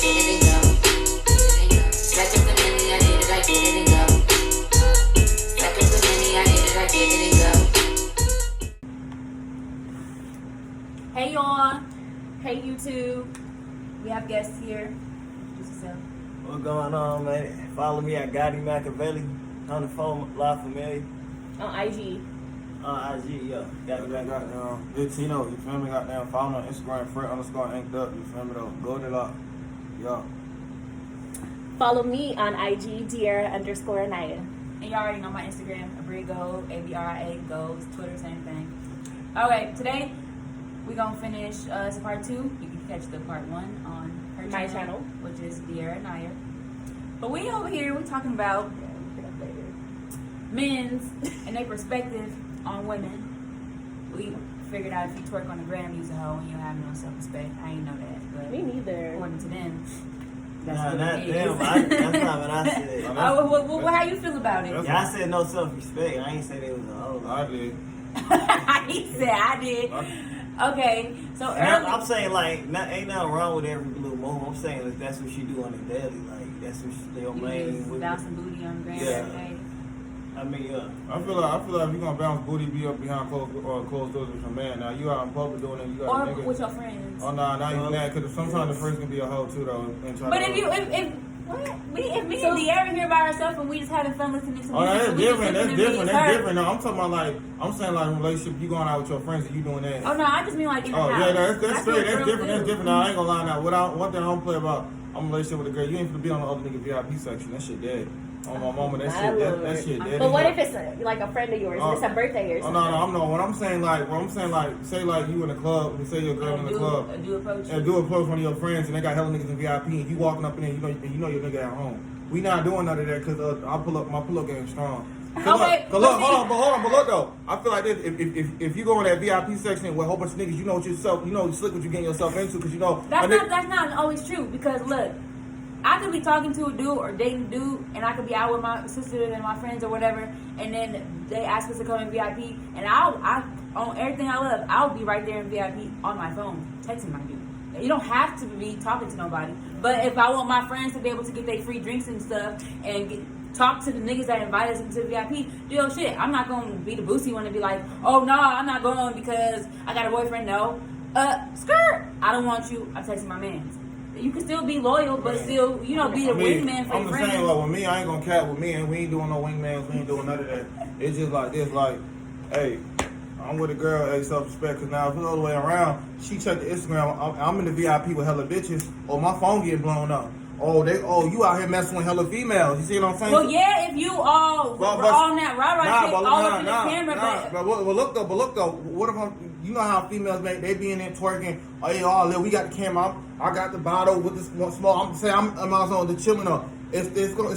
get it and go. Stack up the money, I hit it, I get it and go. Stack up the money, I hit it, I get it and go. Hey y'all. Hey YouTube. We have guests here. Introduce yourself. What's going on, man? Follow me at Gotti Machiavelli on the phone, live familiar. On IG. On IG, yeah. Goddamn, good Tino, you feel me? Goddamn, follow me on Instagram, Fred_inked up, you feel me though? Go to that, yo. Follow me on IG, Deera_Aniyah. And y'all already know my Instagram, Abrigo, ABRIA, goes, Twitter, same thing. Okay, today we're gonna finish it's part 2. You can catch the part 1 on her My channel, which is Deera Aniyah. But we over here, we're talking about men's and their perspective on women. We figured out if you twerk on the gram, you's a hoe and you don't have no self-respect. I ain't know that, but Me neither. according to them, Nah, what that, it is. that's not what I said. How you feel about it? Yeah, I said no self-respect. I ain't say they was a hoe. I did. He said I did. Okay, so I'm saying like, ain't nothing wrong with every blue moon. I'm saying that that's what she do on the daily. Like that's what she do on you main. just bouncing booty on the gram Yeah. every day. I mean, yeah. I feel like if you're gonna bounce booty, be up behind closed doors with your man. Now you out in public doing it, you got Or a nigga. with your friends. Oh no, now you mad because sometimes the person can be a hoe too though. And try But to, if me and Deera here by ourselves and we just having fun listening to music, oh, that's and we just different. That's listening to different. me, That's her. different. No, I'm talking about like I'm saying like in a relationship, you going out with your friends and you doing that. Oh no, I just mean like in the Oh house. yeah, that's what straight. That's girls different. That's do. different. Now I ain't gonna lie now. One thing I don't play about. I'm in a relationship with a girl. You ain't gonna be on the other nigga VIP section. That shit dead. On my mama, that shit dead. But what if it's like a friend of yours? It's a birthday or Oh something. no, I'm no. What I'm saying like, say like you in the club, and say your girl in the club, Do approach. and do approach one of your friends, and they got hella niggas in VIP, and you walking up in there, you know your nigga at home. We not doing none of that because I pull up, my pull up game strong. Okay, Cause look, hold on, but look though. I feel like this. If you go in that VIP section with a whole bunch of niggas, you know what yourself, you know slick what you getting yourself into, because you know That's not always true because look, I could be talking to a dude or dating a dude, and I could be out with my sisters and my friends or whatever, and then they ask us to come in VIP, and I on everything I love, I'll be right there in VIP on my phone texting my dude. You don't have to be talking to nobody, but if I want my friends to be able to get their free drinks and stuff and talk to the niggas that invite us into the VIP, do shit. I'm not gonna be the boosie one and be like, oh no, I'm not going because I got a boyfriend. No, skirt. I don't want you. I'm texting my mans. You can still be loyal, but still, be the wingman for I'm your just friends. saying, like, with me, I ain't gonna cap with me, and we ain't doing no wingmans, we ain't doing none of that. It's just like this, like, hey, I'm with a girl, hey, self-respect, because now if it's all the way around, she checked the Instagram, I'm in the VIP with hella bitches, or my phone getting blown up. You out here messing with hella females. You see what I'm saying? Well, yeah, if you all were on that right, all up in the camera, but look though, what if you know how females they be in there twerking? Oh yeah, look, we got the camera. I got the bottle with this one small. I'm saying I'm also the chilling though. It's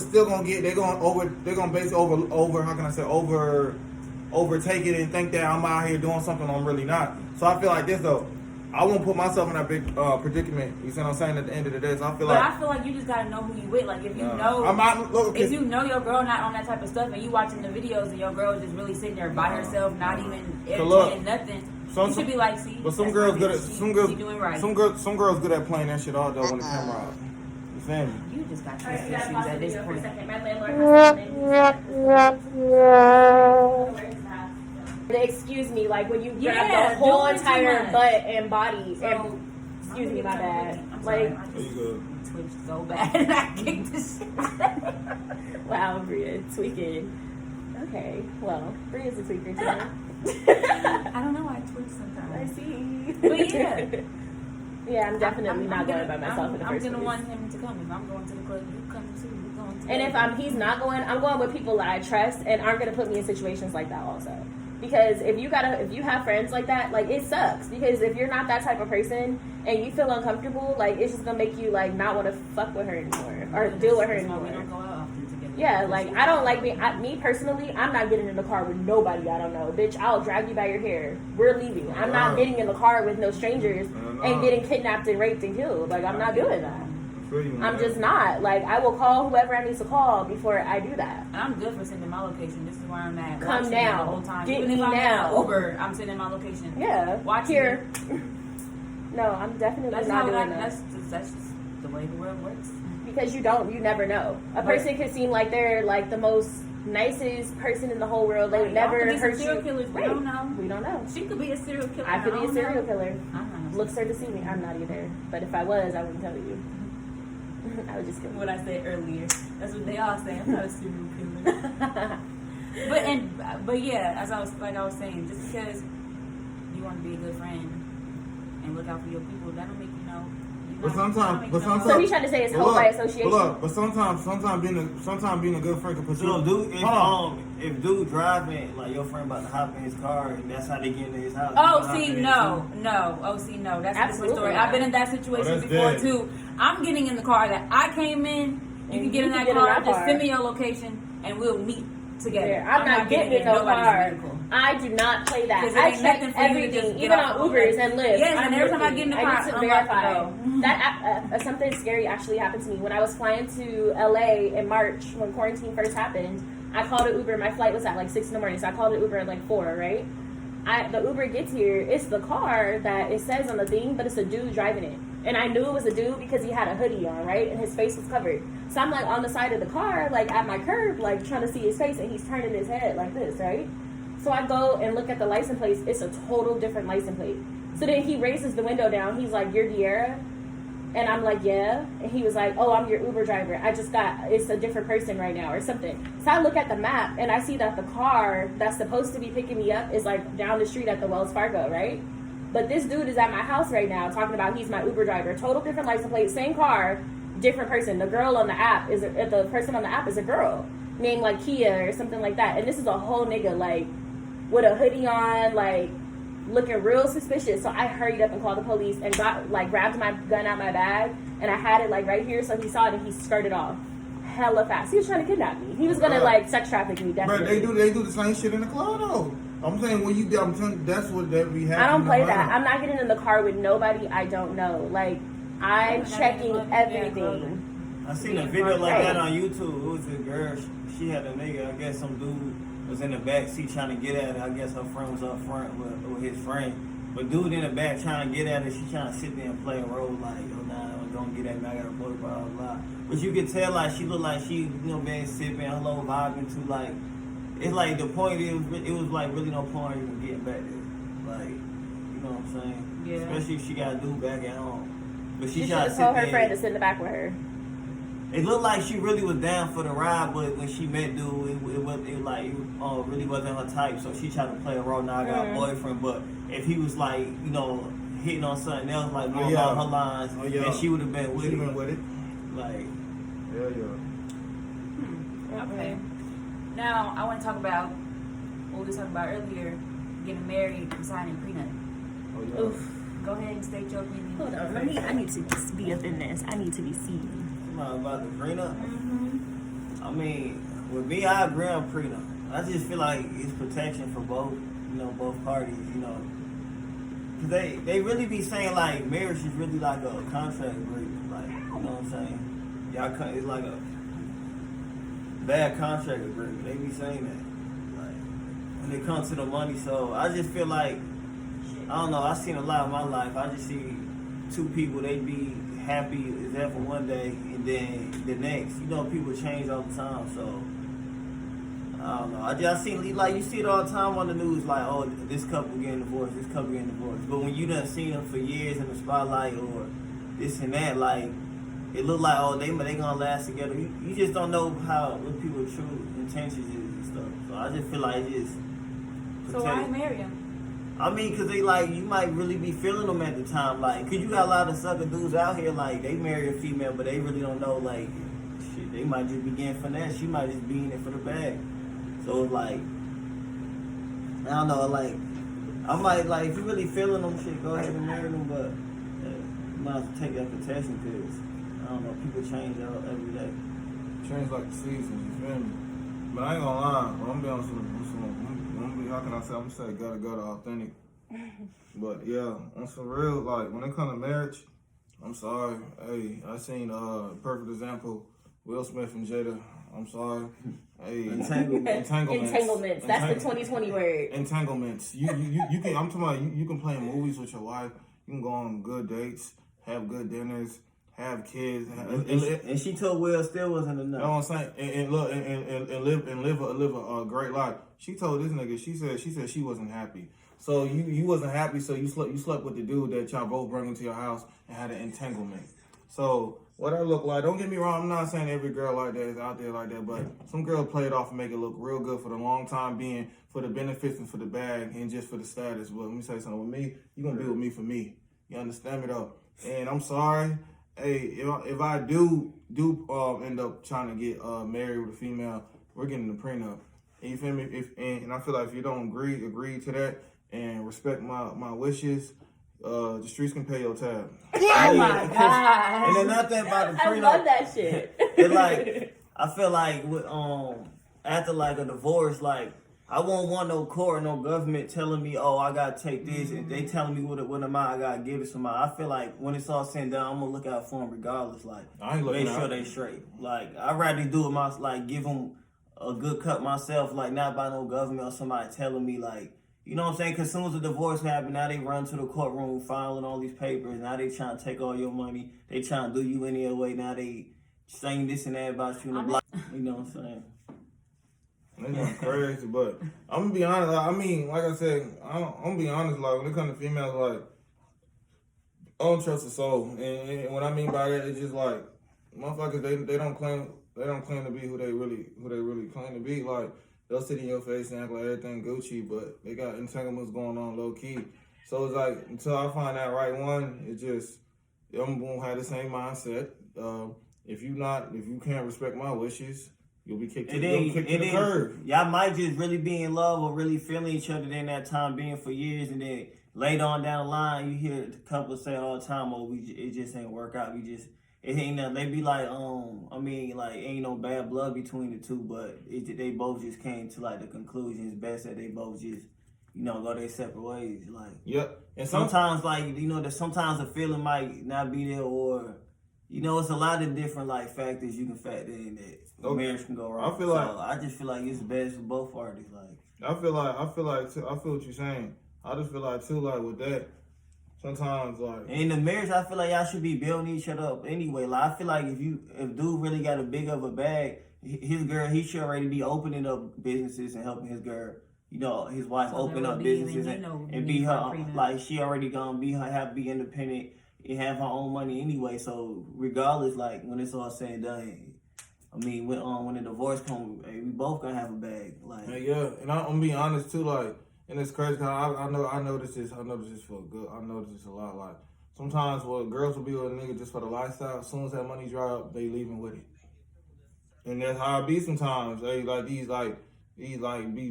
still gonna get. They're gonna base over. How can I say overtake it and think that I'm out here doing something I'm really not. So I feel like this though. I won't put myself in that big predicament. You see what I'm saying? At the end of the day, so I feel like you just gotta know who you with. Like if you if you know your girl not on that type of stuff, and you watching the videos and your girl is just really sitting there by herself, not even entertaining nothing. You should be like, see. But some girls good at she doing right. Some girls good at playing that shit all though when the camera out. You feel me? You just got trust issues at this point. My landlord excuse me, like when you grab the whole entire butt and body. Excuse me, my bad. I'm like, There you go. twitched so bad and I kicked the shit. Wow, Bria, tweaking. Okay, well, Bria's a tweaker too. I don't know, I twitch sometimes. I see. But yeah. Yeah, I'm definitely not going by myself in the first place. I'm gonna want him to come. If I'm going to the club, you come too. We're going to. And if he's not going, I'm going with people that I trust and aren't gonna put me in situations like that also. Because if you have friends like that, like it sucks. Because if you're not that type of person and you feel uncomfortable, like it's just gonna make you like not want to fuck with her anymore or deal with her anymore. We don't go out often together. Yeah, like I don't like me personally. I'm not getting in the car with nobody I don't know. Bitch, I'll drag you by your hair. We're leaving. I'm not getting in the car with no strangers and getting kidnapped and raped and killed. Like I'm not doing that. I'm just not. Like, I will call whoever I need to call before I do that. And I'm good for sending my location. This is where I'm at. Come Watching now. The whole time. Get Even me if I'm now. in Uber, I'm sending my location. Yeah. Watch here. No, I'm definitely That's not how doing that. that's the way the world works. Because you never know. A person could seem like they're like the most nicest person in the whole world. They would never hurt serial you. killers. We don't know. We don't know. She could be a serial killer. I could be a serial killer. I'm not. Looks are deceiving. I'm not either. But if I was, I wouldn't tell you. I would just kill you. What I said earlier. That's what they all say. I'm not a serial killer. But yeah, as I was saying, just because you want to be a good friend and look out for your people, that don't make you know. But sometimes, So he's trying to say it's hope by association. But sometimes being a good friend can put you. So, dude, if dude driving, like your friend about to hop in his car, and that's how they get into his house. Oh, see, no. That's a different story. I've been in that situation before too. I'm getting in the car that I came in. You can get in that car. Just send me your location, and we'll meet together. Yeah, I'm not getting in no car. I do not play that. I check everything, even on Ubers and Lyft. Yes, and every time I get in the car, I need to verify. That something scary actually happened to me when I was flying to LA in March when quarantine first happened. I called an Uber. My flight was at like 6 in the morning, so I called an Uber at like 4. Right? The Uber gets here. It's the car that it says on the thing, but it's a dude driving it. And I knew it was a dude because he had a hoodie on, right? And his face was covered. So I'm like on the side of the car, like at my curb, like trying to see his face, and he's turning his head like this, right? So I go and look at the license plate. It's a total different license plate. So then he raises the window down. He's like, "You're Deera?" And I'm like, "Yeah." And he was like, "Oh, I'm your Uber driver. It's a different person right now or something." So I look at the map and I see that the car that's supposed to be picking me up is like down the street at the Wells Fargo, right? But this dude is at my house right now talking about he's my Uber driver. Total different license plate, same car, different person. The girl on the app the person on the app is a girl named like Kia or something like that. And this is a whole nigga like with a hoodie on, like looking real suspicious. So I hurried up and called the police and grabbed my gun out my bag, and I had it like right here. So he saw it and he skirted off hella fast. He was trying to kidnap me. He was gonna like sex traffic me. Definitely. But they do the same shit in the club though. I'm saying when you do, I'm telling you, that's what that be happening. I don't play that. I'm not getting in the car with nobody I don't know. Like I'm checking everything. I seen a video like that on YouTube. It was a girl. She had a nigga. I guess some dude was in the back seat trying to get at her. I guess her friend was up front with his friend. But dude in the back trying to get at her. She trying to sit there and play a role like, "Oh nah, don't get at me. I got a boy, blah blah blah." But you could tell like she looked like she been sipping, hello vibing to like. It's like the point it was like really no point even getting back there. Like, you know what I'm saying? Yeah. Especially if she got a dude back at home. But She should tried have told her friend to sit in the back with her. It looked like she really was down for the ride, but when she met dude, it really wasn't her type. So she tried to play a role. Now I got a boyfriend, but if he was like, hitting on something else, like more along her lines, then she would have been with it. Like, Okay. Now I want to talk about what we were talking about earlier: getting married and signing prenup. Oof. Go ahead and state your opinion. Hold on, I need to just be up in this. I need to be seen. About the prenup? Mm-hmm. I mean, with me, I agree on prenup. I just feel like it's protection for both, both parties, Cause they really be saying like marriage is really like a contract agreement, like, you know what I'm saying? It's like a bad contract agreement. They be saying that, like, when it comes to the money. So I just feel like, I don't know, I've seen a lot in my life. I just see two people, they be happy is that for one day, and then the next, people change all the time. So I don't know. I just seen like you see it all the time on the news, like, oh, this couple getting divorced, this couple getting divorced. But when you done seen them for years in the spotlight or this and that, like it look like, oh, they gonna last together. You just don't know what people's true intentions is and stuff. So I just feel like it just. So why marry him? I mean, cause they like, you might really be feeling them at the time, like, cause you got a lot of sucker dudes out here, like, they marry a female, but they really don't know, like, shit, they might just be getting finesse, she might just be in it for the bag. So it's like, I don't know, like, I might, like, if you really feeling them, shit, go ahead and marry them, but you might have to take that protection, cause, I don't know, people change out every day. Change like the seasons, you feel me? But I ain't gonna lie, I'm gonna be honest with you. How can I say? I'm gonna say gotta go to authentic. But yeah, on some real, like when it comes to marriage, I'm sorry. Hey, I seen perfect example, Will Smith and Jada. I'm sorry. Hey, entanglements. That's the 2020 word. Entanglements. You can. I'm talking about you can play in movies with your wife. You can go on good dates, have good dinners, have kids, And she told Will still wasn't enough. You know what I'm saying? And look, and live a great life. She told this nigga, she said she wasn't happy. So you wasn't happy, so you slept with the dude that y'all both brought into your house and had an entanglement. So what I look like, don't get me wrong, I'm not saying every girl like that is out there like that, but some girl play it off and make it look real good for the long time being, for the benefits and for the bag and just for the status. But let me say something, with me, you gonna be with me for me. You understand me though? And I'm sorry. Hey, if I do end up trying to get married with a female, we're getting a prenup. And you feel me? And I feel like if you don't agree to that and respect my wishes, the streets can pay your tab. Oh my God. And then not that about the prenup. I love that shit. It like, I feel like with after like a divorce, like I won't want no court, no government telling me, oh, I gotta take this, and they telling me what amount I gotta give to somebody. I feel like when it's all said and done, I'm gonna look out for them regardless. Like, make sure they straight. Like, I'd rather do it give them a good cut myself, like not by no government or somebody telling me, like, you know what I'm saying? Because as soon as the divorce happened, now they run to the courtroom filing all these papers. Now they trying to take all your money. They trying to do you any other way. Now they saying this and that about you in the block. You know what I'm saying? That's not crazy, but I'm gonna be honest. I mean, like I said, I'm gonna be honest. Like when it comes to females, like I don't trust a soul, and what I mean by that is just like motherfuckers. They don't claim to be who they really claim to be. Like they'll sit in your face and act like everything Gucci, but they got entanglements going on low key. So it's like until I find that right one, it just I'm gonna have the same mindset. If you can't respect my wishes, you'll be kicked to the curb. Y'all might just really be in love or really feeling each other in that time being for years, and then later on down the line, you hear the couple say all the time, "Oh, it just ain't work out. It ain't nothing." They be like, I mean, like ain't no bad blood between the two, but they both just came to like the conclusion it's best that they both just, go their separate ways. Like, yep. And sometimes, like sometimes the feeling might not be there, or it's a lot of different like factors you can factor in that. Marriage can go wrong. I just feel like it's best for both parties. Like I feel what you're saying. I just feel like too, like with that, sometimes like in the marriage, I feel like y'all should be building each other up anyway. Like I feel like if dude really got a big of a bag, his girl, he should already be opening up businesses and helping his girl. His wife open up businesses and be her like she already gonna be independent and have her own money anyway. So regardless, like when it's all said and done. I mean, when the divorce comes, we both gonna have a bag. Like, yeah, and I'm gonna be honest too. Like, and it's crazy. Cause I know this is for good. I know this is a lot. Like, sometimes girls will be with a nigga just for the lifestyle. As soon as that money dry up, they leaving with it. And that's how it be sometimes. These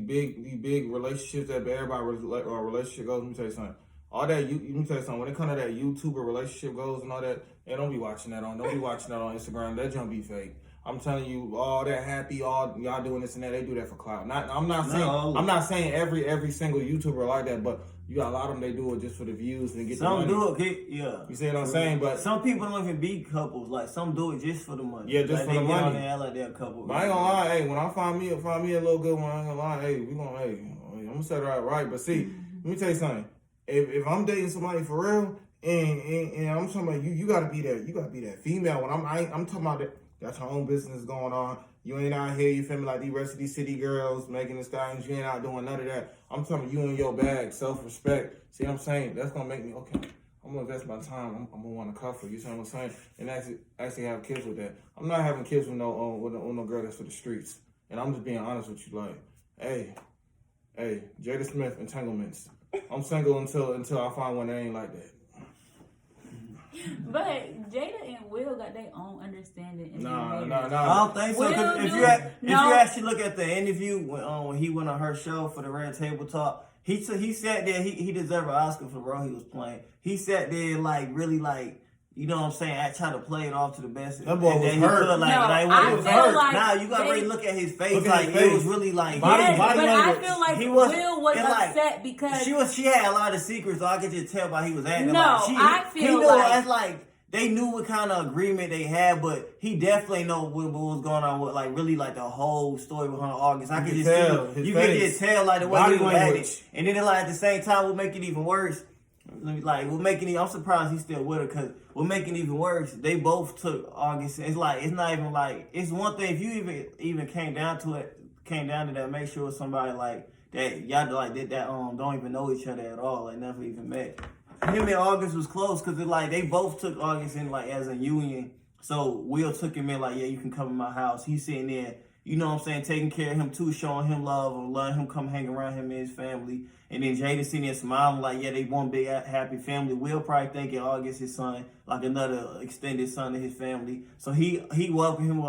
big relationships that everybody relationship goes. Let me tell you something. All that let me tell you something. When it comes to that YouTuber relationship goes and all that, don't be watching that on Instagram. That junk be fake. I'm telling you, all that happy, all y'all doing this and that, they do that for clout. I'm not saying every single YouTuber like that, but you got a lot of them, they do it just for the views and get the money. Some do it, yeah. You see what I'm saying? But some people don't even be couples. Like some do it just for the money. Yeah, just for the money. They like they're a couple. But I ain't gonna lie, hey, when I find me a little good one, I ain't gonna lie, hey, I'm gonna set her out right. But see, let me tell you something. If I'm dating somebody for real, and I'm talking about you gotta be that female. When I'm talking about that. Got your own business going on. You ain't out here, you feel me, like the rest of these city girls making the stallions. You ain't out doing none of that. I'm talking you in your bag, self-respect. See what I'm saying? That's going to make me, okay, I'm going to invest my time. I'm going to want to cuff her. You see what I'm saying? And actually have kids with that. I'm not having kids with no girl that's for the streets. And I'm just being honest with you. Like, hey, Jada Smith, entanglements. I'm single until I find one that ain't like that. But Jada and Will got their own understanding. No. I don't think so. If you actually look at the interview when he went on her show for the Red Table Talk, he sat there. He deserved an Oscar for the role he was playing. He sat there like really like. You know what I'm saying? I try to play it off to the best. That boy was hurt. I was hurt. Nah, you got to really look at his face. It was really like body language. I feel like Will was upset because she had a lot of secrets, so I could just tell by he was acting. I feel like they knew what kind of agreement they had, but he definitely know what was going on with really the whole story with her August. I could just tell. You could just tell the way he was acting, and then at the same time, what make it even worse. Like, I'm surprised he's still with her, because what making it even worse, they both took August. It's like, it's not even like, it's one thing if you even came down to that, make sure it's somebody like that y'all like that don't even know each other at all, like never even met. Him and August was close because like they both took August in like as a union. So Will took him in like, yeah, you can come in my house. He's sitting there, you know what I'm saying, taking care of him too, showing him love or letting him come hang around him and his family. And then Jada sitting there smiling like, yeah, they one big happy family. Will probably thinking August his son, like another extended son to his family. So he welcomed him in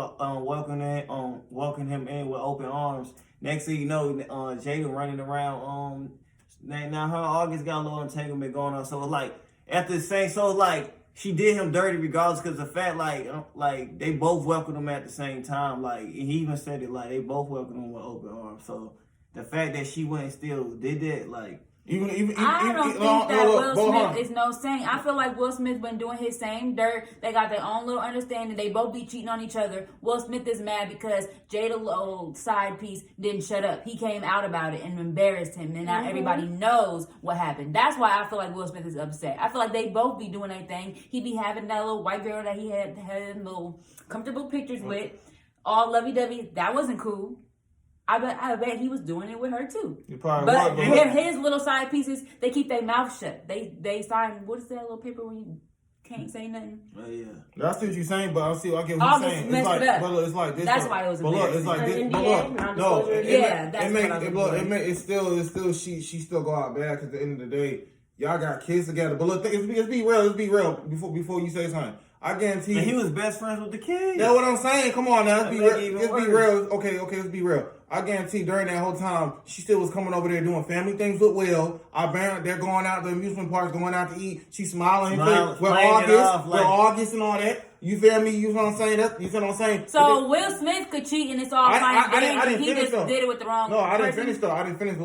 with open arms. Next thing you know, Jada running around. Now her August got a little entanglement going on. So like after the same, so like she did him dirty regardless, because the fact like they both welcomed him at the same time. Like he even said it, like they both welcomed him with open arms. So the fact that she went and still did that, like. I don't think that Will Smith is no saint. I feel like Will Smith been doing his same dirt. They got their own little understanding. They both be cheating on each other. Will Smith is mad because Jada old side piece didn't shut up. He came out about it and embarrassed him, and now everybody knows what happened. That's why I feel like Will Smith is upset. I feel like they both be doing their thing. He be having that little white girl that he had little comfortable pictures with, all lovey-dovey. That wasn't cool. I bet he was doing it with her too. But his little side pieces, they keep their mouth shut. They sign, what is that little paper when you can't say nothing? Oh yeah. I see what you're saying, but I get what you're saying. It's like this. That's why it was embarrassing. But look, it's like this. No, it still she still go out bad, because at the end of the day, y'all got kids together. But look, let's be real before you say something. I guarantee you. And he was best friends with the kids. That's what I'm saying. Come on now. Let's be real. Okay, let's be real. I guarantee during that whole time, she still was coming over there doing family things with Will. They're going out to amusement parks, going out to eat. She's smiling with August and all that. You feel me? You know what I'm saying? You feel what I'm saying? So Will Smith could cheat and it's all fine. He just did it with the wrong person. I didn't finish though.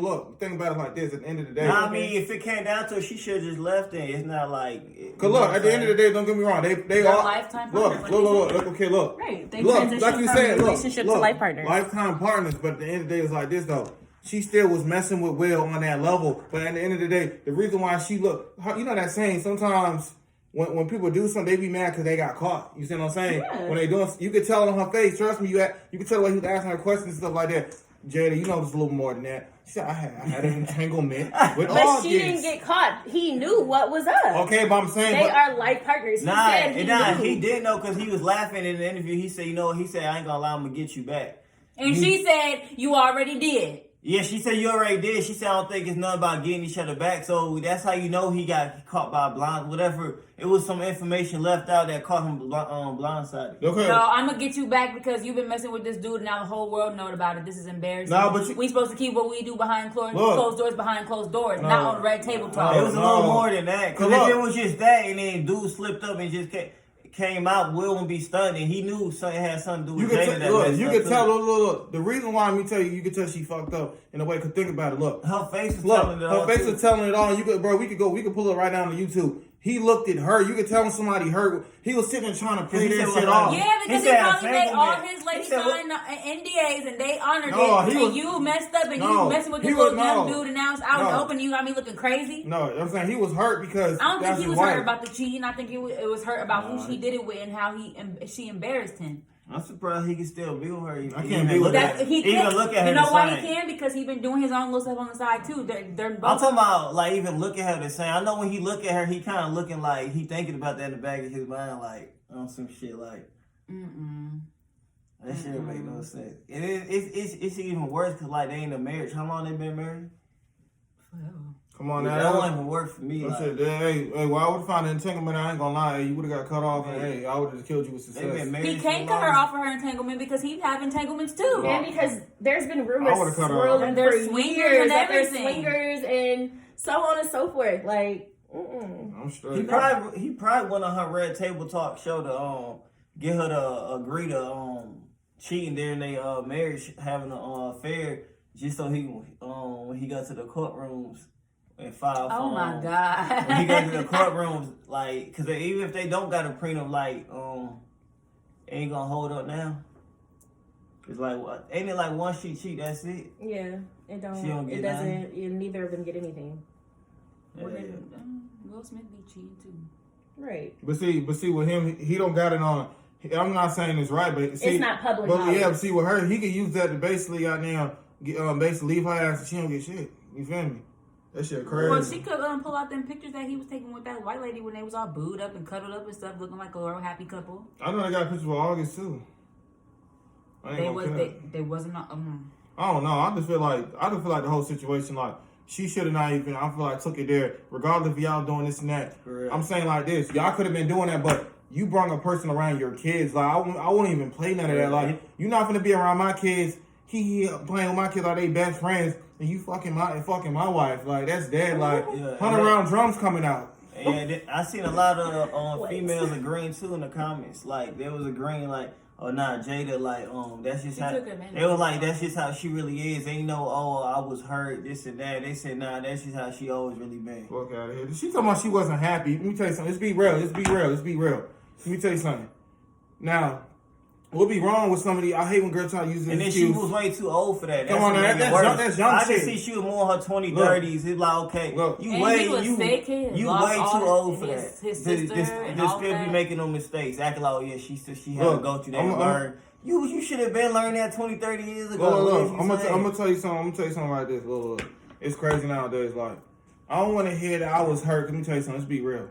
But look, think about it like this. At the end of the day, I mean, if it came down to it, she should have just left it. It's not like. Cause look, at the end of the day, don't get me wrong. They all lifetime partners. Look. Okay, look. Right. They look, like you said, relationship to life partners. Lifetime partners. But at the end of the day, it's like this though. She still was messing with Will on that level. But at the end of the day, the reason why she you know that saying, sometimes when people do something, they be mad because they got caught. You see what I'm saying? Yeah. When they doing, you can tell it on her face. Trust me, you can tell the way he was asking her questions and stuff like that. Jada, you know, it's a little more than that. She said, I had an entanglement with But August. she didn't get caught. He knew what was up. Okay, but I'm saying they are life partners. He did know, because he was laughing in the interview. He said, I ain't gonna allow him to get you back. And she said, you already did. Yeah, she said you already did. She said, I don't think it's nothing about getting each other back. So that's how you know he got caught by blind. Whatever, it was some information left out that caught him blindsided. Okay. No, I'm gonna get you back because you've been messing with this dude and now the whole world know about it. This is embarrassing. No, but we supposed to keep what we do behind closed doors, not on the red table talk. It was a little more than that. Because if it was just that and then dude slipped up and just came out, Will wouldn't be stunned, and he knew something had something to do with Jada. You could tell. Look. The reason why you could tell she fucked up in a way. Cause think about it. Look, her face was telling it all. Her face was telling it all. We could pull it right down to YouTube. He looked at her. You could tell when somebody hurt. He was sitting there trying to play that shit off. Yeah, because he probably made all his ladies sign NDAs and they honored it. You messed up and you messing with this little young dude and now it's out in the open. You got me looking crazy. No, I'm saying he was hurt because I don't think he was hurt about the cheating. I think it was hurt about who she did it with and how she embarrassed him. I'm surprised he can still be with her. I can't be with her. Even look at her. You know why he can? Because he been doing his own little stuff on the side too. They're both. I'm talking about like even look at her the same. I know when he look at her, he kind of looking like he thinking about that in the back of his mind, like on some shit like. That shit make no sense. And it's even worse because like they ain't a marriage. How long they been married? Come on now. That won't even work for me. Like, hey, well, I would have found an entanglement. I ain't gonna lie. You would have got cut off, and I would have killed you with success. He can't cut her off of her entanglement because he have entanglements too. And because there's been rumors swirling for years that they're swingers and so on and so forth. Like, I'm straight. He probably went on her Red Table Talk show to get her to agree to cheating during their marriage, having an affair, just so he when he got to the courtrooms. And file. Oh my God! When he got to the courtrooms, like, because even if they don't got a prenup, like, ain't gonna hold up now. It's like, what? Ain't it like once she cheat, that's it? Yeah, it don't. She don't get it doesn't. Neither of them get anything. Well, then, Will Smith be cheating too. Right. But see, with him, he don't got it on. I'm not saying it's right, but see, It's not public But knowledge. yeah, see with her, he can use that to basically basically leave her ass and she don't get shit. You feel me? That shit crazy. Well, she could pull out them pictures that he was taking with that white lady when they was all booed up and cuddled up and stuff, looking like a real happy couple. I know they got a picture of August too. They wasn't. I don't know. I just feel like the whole situation, like, she should have not even, I feel like, took it there, regardless of y'all doing this and that. Correct. I'm saying like this, y'all could have been doing that, but you brought a person around your kids. Like, I wouldn't even play none of that. Like, you're not gonna be around my kids. He playing with my kids like they best friends, and you fucking my wife. Like, that's dead. Like, 100 round drums coming out. And I seen a lot of females agreeing too in the comments. Like, they was agreeing like, oh nah, Jada, like, that's just how they was like, that's just how she really is. They know, oh, I was hurt, this and that. They said, nah, that's just how she always really been. Fuck out of here. She talking about she wasn't happy. Let me tell you something. Let's be real. Let me tell you something. Now, what be wrong with somebody? I hate when girls try to use this and then excuse. she was way too old for that. Come on, that's young I shit. just see she was more in her 20s, 30s. It's like, okay, you way too old for that. His sister and all still that. be making no mistakes, acting like, oh yeah, she had to go through that and learn. You should have been learning that 20, 30 years ago. Look, I'm gonna tell you something like this. Look. It's crazy nowadays. Like, I don't want to hear that I was hurt. Let me tell you something. Let's be real.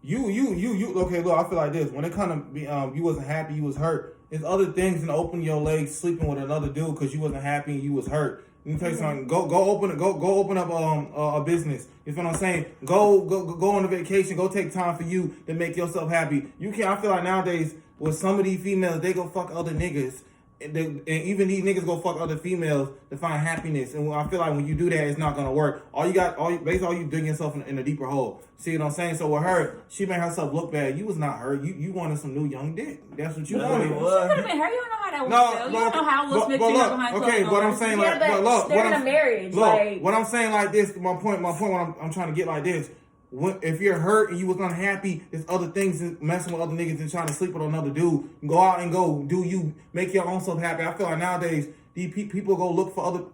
You. Okay, look, I feel like this. When it kind of you wasn't happy, you was hurt. There's other things than opening your legs, sleeping with another dude because you wasn't happy and you was hurt. Let me tell you something. Go open up a business. You feel what I'm saying? Go on a vacation. Go take time for you to make yourself happy. You can't. I feel like nowadays with some of these females, they go fuck other niggas. And even these niggas go fuck other females to find happiness. And I feel like when you do that, it's not gonna work. Basically, you dig yourself in a deeper hole. See what I'm saying? So with her, she made herself look bad. You was not her. You wanted some new young dick. That's what you wanted. She could have been her. You don't know how that was. You don't know how Will Smith treated her behind closed doors. What I'm saying, Yeah, but look, they're in a marriage. Like, what I'm saying like this. My point. What I'm trying to get like this. If you're hurt and you was unhappy, there's other things messing with other niggas and trying to sleep with another dude. Go out and go do you, make your own self happy. I feel like nowadays these people go look for other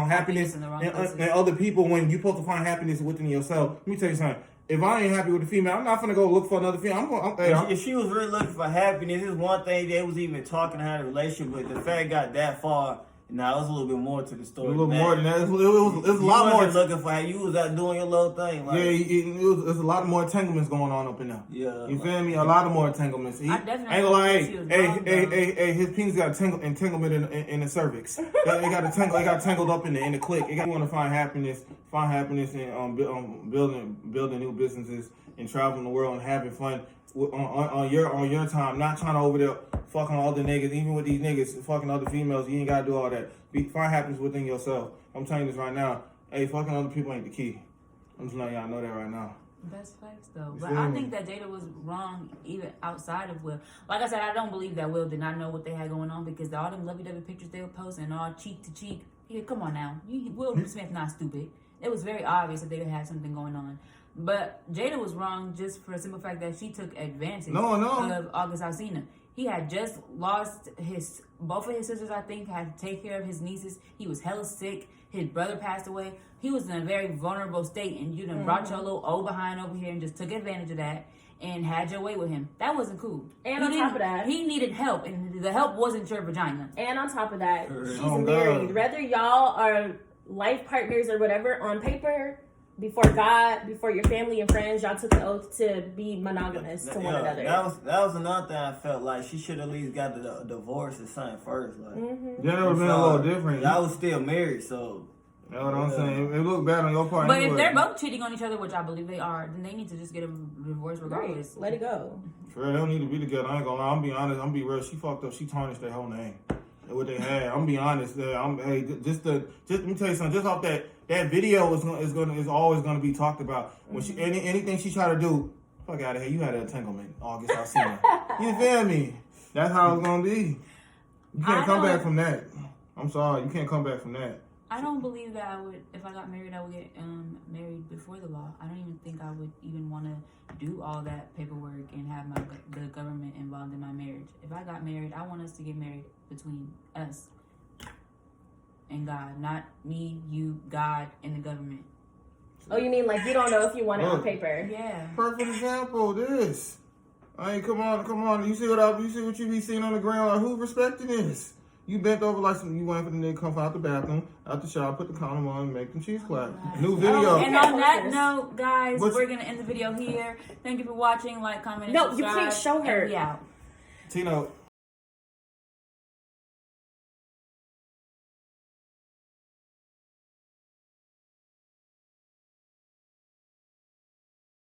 happiness and other people when you're supposed to find happiness within yourself. Let me tell you something. If I ain't happy with the female, I'm not gonna go look for another female. If she was really looking for happiness, it's one thing they was even talking to her in a relationship, but the fact got that far. Now it was a little bit more to the story. A little more than that. It was a lot more. Looking for how you was out doing your little thing. Like, there's a lot more entanglements going on up in there. Yeah, you feel me? A lot of more entanglements. I definitely ain't gonna lie. Hey, his penis got entanglement in the cervix. They got tangled up in the clit. You want to find happiness in building new businesses and traveling the world and having fun on your time. Not trying to over there fucking other niggas. Even with these niggas fucking other females, you ain't gotta do all that. Find happiness within yourself. I'm telling you this right now. Hey, fucking other people ain't the key. I'm just letting y'all know that right now. That's facts though. But I think that Jada was wrong even outside of Will. Like I said, I don't believe that Will did not know what they had going on because all them lovey-dovey pictures they were posting all cheek to cheek. Yeah, come on now. Will Smith not stupid. It was very obvious that they had something going on. But Jada was wrong just for the simple fact that she took advantage of August Alsina. He had just lost both of his sisters, I think, had to take care of his nieces. He was hella sick. His brother passed away. He was in a very vulnerable state, and you done brought your little old behind over here and just took advantage of that and had your way with him. That wasn't cool. And on top of that, he needed help, and the help wasn't your vagina. And on top of that, she's married. Whether y'all are life partners or whatever, on paper, before God, before your family and friends, y'all took the oath to be monogamous to one another. That was another thing I felt like she should at least got the divorce or something first. Like, yeah, that would have been a little different. Y'all was still married, so. You know what I'm saying? It looked bad on your part. But if they're both cheating on each other, which I believe they are, then they need to just get a divorce regardless. Right. Let it go. For real, they don't need to be together. I ain't gonna lie. I'm be honest. I'm be real. She fucked up. She tarnished their whole name. What they had. I'm be honest. Let me tell you something. Just off that video is always gonna be talked about. When she anything she try to do, fuck out of here. You had an entanglement. August Alsina. You feel me? That's how it's gonna be. You can't come back from that. I'm sorry. You can't come back from that. I don't believe that I would, if I got married, I would get married before the law. I don't even think I would even want to do all that paperwork and have the government involved in my marriage. If I got married, I want us to get married between us and God, not me, you, God, and the government. Oh, you mean like you don't know if you want it on Look. paper? Yeah. Perfect example. This. I mean, come on. You see what you be seeing on the ground? Like, who's respecting this? You bent over like you waiting for the nigga to come out the bathroom, out the shower, put the condom on, and make them cheese clap. New video. And on that note, guys, What's- we're gonna end the video here. Thank you for watching. Like, comment, and No, you subscribe. can't show her. And we out. Tino,